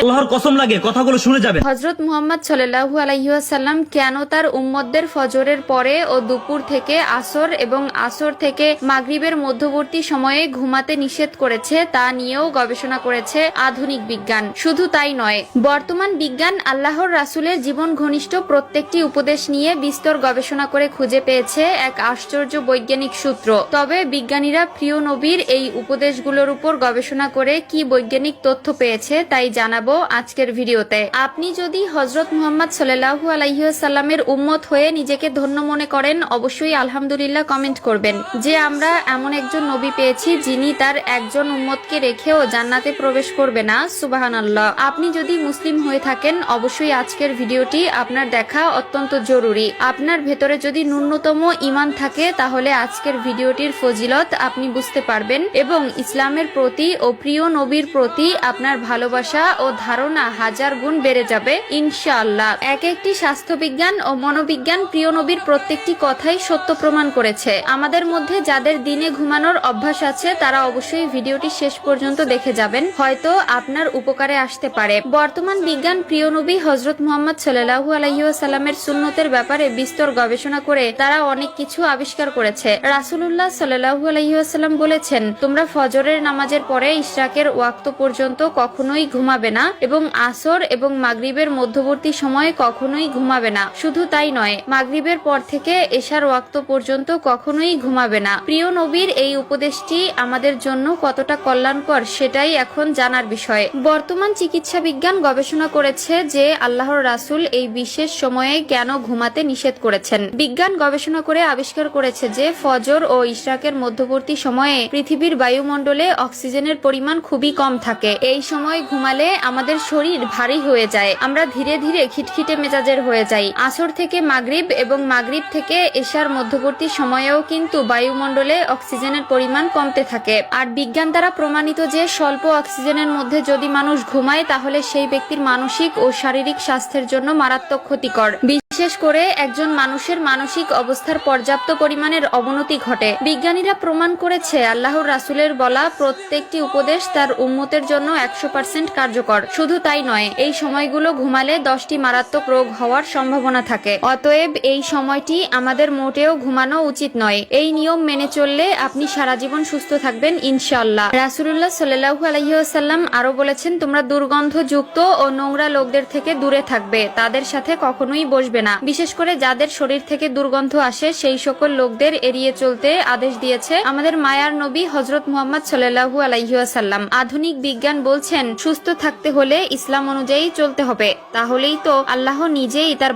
আল্লাহর কসম লাগে কথাগুলো শুনে যাবেন। হযরত মুহাম্মদ সাল্লাল্লাহু আলাইহি ওয়াসাল্লাম কেন তার উম্মতদের ফজরের পরে ও দুপুর থেকে আসর এবং আসর থেকে মাগরিবের মধ্যবর্তী সময়ে ঘুমাতে নিষেধ করেছে তা নিয়েও গবেষণা করেছে আধুনিক বিজ্ঞান। শুধু তাই নয়, বর্তমান বিজ্ঞান আল্লাহর রাসূলের জীবন ঘনিষ্ঠ প্রত্যেকটি উপদেশ নিয়ে বিস্তর গবেষণা করে খুঁজে পেয়েছে এক আশ্চর্য বৈজ্ঞানিক সূত্র। তবে বিজ্ঞানীরা প্রিয় নবীর এই উপদেশগুলোর উপর গবেষণা করে কি বৈজ্ঞানিক তথ্য পেয়েছে তাই জানাবো আজকের ভিডিওতে। আপনি যদি হযরত মুহাম্মদ সাল্লাল্লাহু আলাইহি ওয়াসাল্লামের উম্মত হয়ে নিজেকে ধন্য মনে করেন, অবশ্যই আলহামদুলিল্লাহ কমেন্ট করবেন যে আমরা এমন একজন নবী পেয়েছি যিনি তার একজন উম্মতকে রেখেও জান্নাতে প্রবেশ করবে না। সুবহানাল্লাহ। আপনি যদি মুসলিম হয়ে থাকেন, অবশ্যই আজকের ভিডিওটি আপনার দেখা অত্যন্ত জরুরি। আপনার ভেতরে যদি ন্যূনতম ঈমান থাকে তাহলে আজকের ভিডিওটির ফজিলত আপনি বুঝতে পারবেন এবং ইসলামের প্রতি ও প্রিয় নবীর প্রতি আপনার ভালোবাসা ও ধারণা হাজার গুণ বেড়ে যাবে ইনশাআল্লাহ। একটি স্বাস্থ্যবিজ্ঞান ও মনোবিজ্ঞান প্রিয় নবীর প্রত্যেকটি কথাই সত্য প্রমাণ করেছে। আমাদের মধ্যে যাদের দিনে ঘুমানোর অভ্যাস আছে তারা অবশ্যই ভিডিওটি শেষ পর্যন্ত দেখে যাবেন, হয়তো আপনার উপকারে আসতে পারে। বর্তমান বিজ্ঞান প্রিয় নবী হযরত মুহাম্মদ সাল্লাল্লাহু আলাইহি ওয়াসাল্লামের সুন্নতের ব্যাপারে বিস্তর গবেষণা করে তারা অনেক কিছু আবিষ্কার করেছে। রাসূলুল্লাহ সাল্লাল্লাহু আলাইহি ওয়াসাল্লাম বলেছেন, তোমরা ফজরের নামাজের পরে ইশরাকের ওয়াক্ত পর্যন্ত কখনোই ঘুমাবে না এবং আসর এবং মাগরিবের মধ্যবর্তী সময়ে কখনোই ঘুমাবে না। শুধু তাই নয়, মাগরিবের পর থেকে এশার ওয়াক্ত পর্যন্ত কখনোই ঘুমাবে না। প্রিয় নবীর এই উপদেশটি আমাদের জন্য কতটা কল্যাণকর সেটাই এখন জানার বিষয়। বর্তমান চিকিৎসা বিজ্ঞান গবেষণা করেছে যে আল্লাহর রাসূল এই বিশেষ সময়ে কেন ঘুমাতে নিষেধ করেছেন। বিজ্ঞান গবেষণা করে আবিষ্কার করেছে যে ফজর ও ইশরাকের মধ্যবর্তী সময়ে পৃথিবীর বায়ুমণ্ডলে অক্সিজেনের পরিমাণ খুবই কম থাকে। এই সময় ঘুমালে আমাদের শরীর ভারী হয়ে যায়, আমরা ধীরে ধীরে খিটখিটে মেজাজের হয়ে যাই। আসর থেকে মাগরিব এবং মাগরিব থেকে এশার মধ্যবর্তী সময়েও কিন্তু বায়ুমণ্ডলে অক্সিজেনের পরিমাণ কমতে থাকে। আর বিজ্ঞান দ্বারা প্রমাণিত যে স্বল্প অক্সিজেনের মধ্যে যদি মানুষ ঘুমায় তাহলে সেই ব্যক্তির মানসিক ও শারীরিক স্বাস্থ্যের জন্য মারাত্মক ক্ষতিকর। বিশেষ করে একজন মানুষের মানসিক অবস্থার পর্যাপ্ত পরিমাণের অবনতি ঘটে। বিজ্ঞানীরা প্রমাণ করেছে আল্লাহর রাসূলের বলা প্রত্যেকটি উপদেশ তার উম্মতের জন্য 100% কার্যকর। শুধু তাই নয়, এই সময়গুলো ঘুমালে 10টি মারাত্মক রোগ হওয়ার সম্ভাবনা থাকে। অতএব এই সময়টি আমাদের মোটেও ঘুমানো উচিত নয়। এই নিয়ম মেনে চললে আপনি সারা জীবন সুস্থ থাকবেন ইনশাআল্লাহ। রাসূলুল্লাহ সাল্লাল্লাহু আলাইহি ওয়াসাল্লাম আরো বলেছেন, তোমরা দুর্গন্ধযুক্ত ও নোংরা লোকদের থেকে দূরে থাকবে, তাদের সাথে কখনোই বসবে না। বিশেষ করে যাদের শরীর থেকে দুর্গন্ধ আসে সেই সকল লোকদের এড়িয়ে চলতে আদেশ দিয়েছে আমাদের মায়ার নবী হযরত মুহাম্মদ সাল্লাল্লাহু আলাইহি ওয়াসাল্লাম। আধুনিক বিজ্ঞান বলছেন সুস্থ থাকতে হলে ইসলাম অনুযায়ী চলতে হবে, তাহলেই তো আল্লাহ নিজেই তার